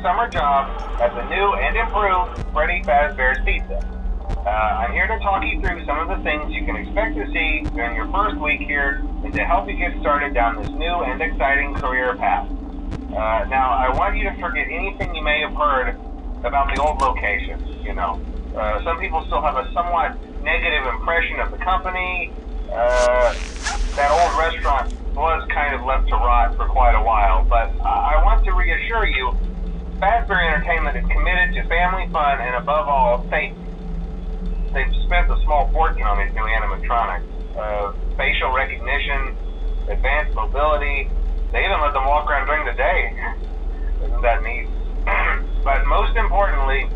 summer job at the new and improved Freddy Fazbear's Pizza. I'm here to talk you through some of the things you can expect to see during your first week here and to help you get started down this new and exciting career path. Now, I want you to forget anything you may have heard about the old location. Some people still have a somewhat negative impression of the company. That old restaurant was kind of left to rot for quite a while, but I want to reassure you, Fazbear Entertainment is committed to family fun and above all, safety. They've spent a small fortune on these new animatronics. Facial recognition, advanced mobility, they even let them walk around during the day. Isn't that neat? But most importantly,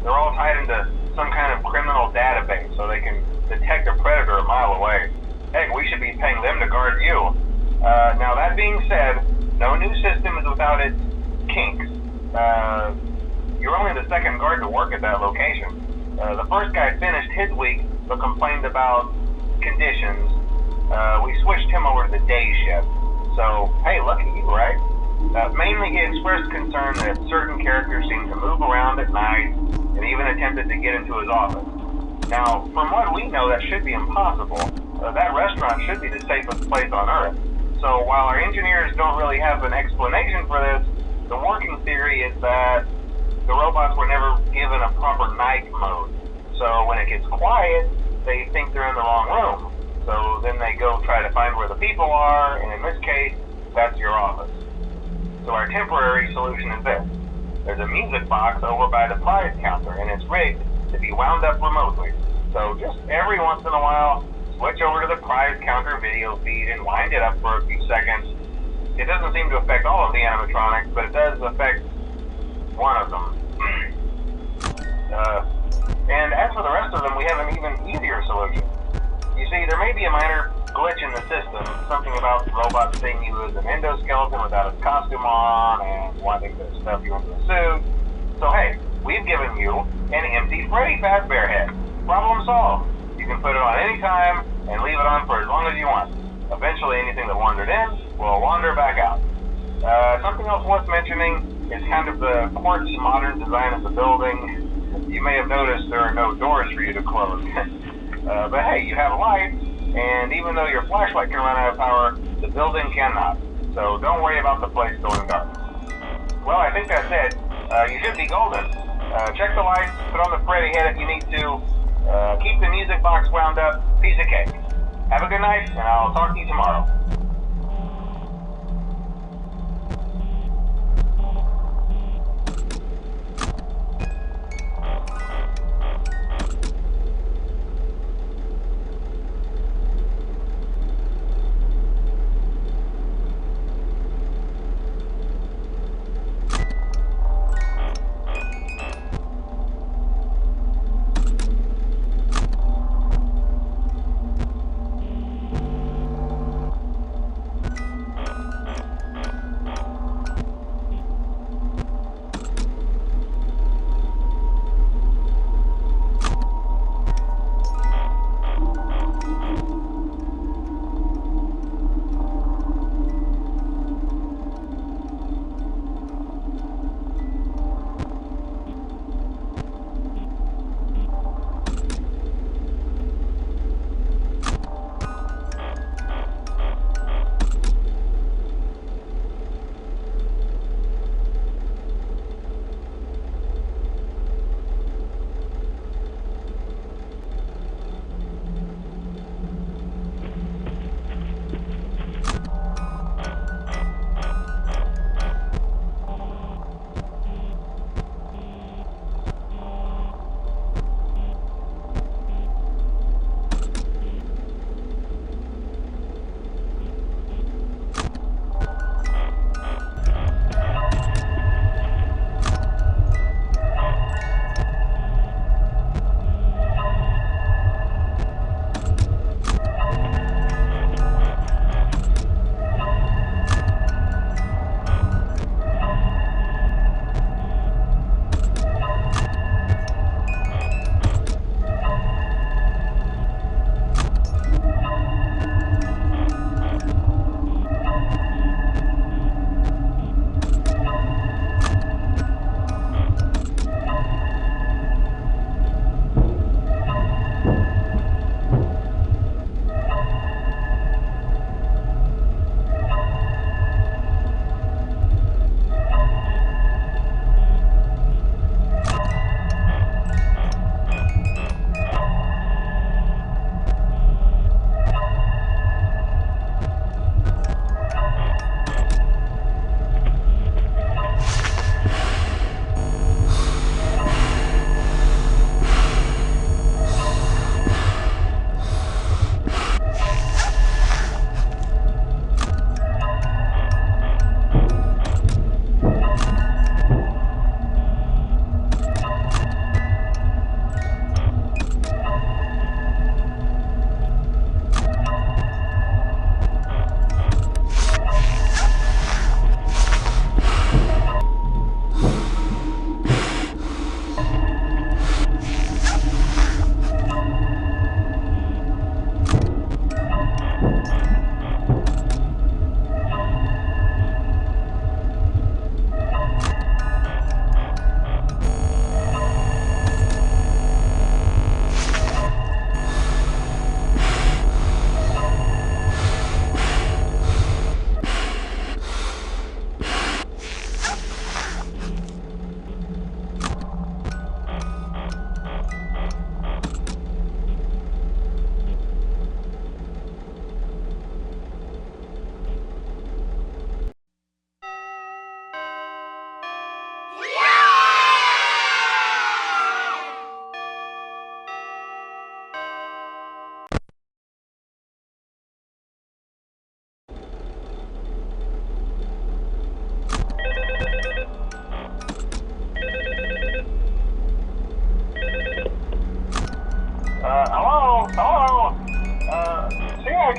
they're all tied into some kind of criminal database so they can detect a predator a mile away. Heck, we should be paying them to guard you. Now that being said, no new system is without its kinks. You're only the second guard to work at that location. The first guy finished his week but complained about conditions. We switched him over to the day shift. So, hey, lucky you, right? Mainly he expressed concern that certain characters seemed to move around at night and even attempted to get into his office. Now, from what we know, that should be impossible. That restaurant should be the safest place on Earth. So while our engineers don't really have an explanation for this, the working theory is that the robots were never given a proper night mode. So when it gets quiet, they think they're in the wrong room. So then they go try to find where the people are, and in this case, that's your office. So our temporary solution is this. There's a music box over by the prize counter, and it's rigged to be wound up remotely. So just every once in a while, switch over to the prize counter video feed and wind it up for a few seconds. It doesn't seem to affect all of the animatronics, but it does affect one of them. And as for the rest of them, we have an even easier solution. You see, there may be a minor glitch in the system, something about robots seeing you as an endoskeleton without a costume on and wanting to stuff you into a suit. So hey, we've given you an empty Freddy Fazbear head. Problem solved. You can put it on any time and leave it on for as long as you want. Eventually anything that wandered in will wander back out. Something else worth mentioning is kind of the quirky modern design of the building. You may have noticed there are no doors for you to close. But hey, you have lights, and even though your flashlight can run out of power, the building cannot. So don't worry about the place going dark. Well, I think that's it. You should be golden. Check the lights, put on the Freddy head if you need to. Keep the music box wound up. Piece of cake. Have a good night, and I'll talk to you tomorrow.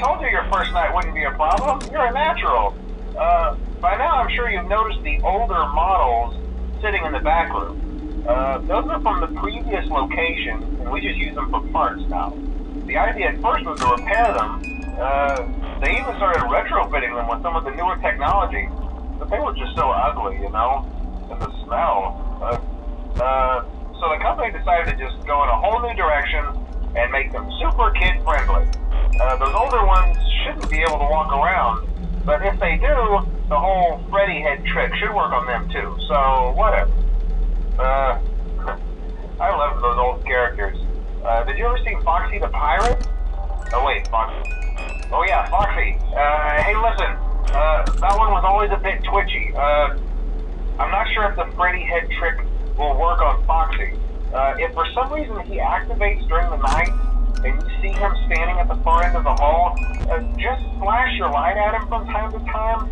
told you your first night wouldn't be a problem. You're a natural. By now I'm sure you've noticed the older models sitting in the back room. Those are from the previous location, and we just use them for parts now. The idea at first was to repair them. They even started retrofitting them with some of the newer technology, but they were just so ugly, you know, and the smell. So the company decided to just go in a whole new direction and make them super kid-friendly. Those older ones shouldn't be able to walk around, but if they do, the whole Freddy head trick should work on them too, so whatever. I love those old characters. Did you ever see Foxy the Pirate? Oh wait, Foxy. Oh yeah, Foxy. Hey listen, that one was always a bit twitchy. I'm not sure if the Freddy head trick will work on Foxy. If for some reason he activates during the night, and you see him standing at the far end of the hall, just flash your light at him from time to time.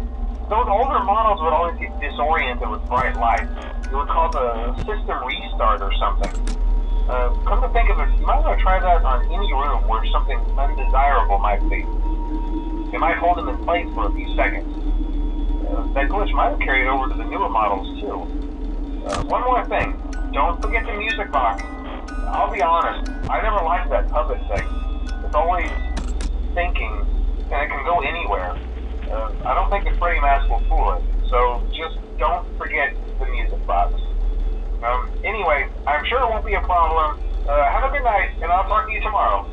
Those older models would always get disoriented with bright lights. It would cause a system restart or something. Come to think of it, you might want to try that on any room where something undesirable might be. It might hold him in place for a few seconds. That glitch might have carried over to the newer models too. One more thing, don't forget the music box. I'll be honest, I never liked that puppet thing. It's always thinking, and it can go anywhere. I don't think the Freddy mask will fool it, so just don't forget the music box. Anyway, I'm sure it won't be a problem. Have a good night, and I'll talk to you tomorrow.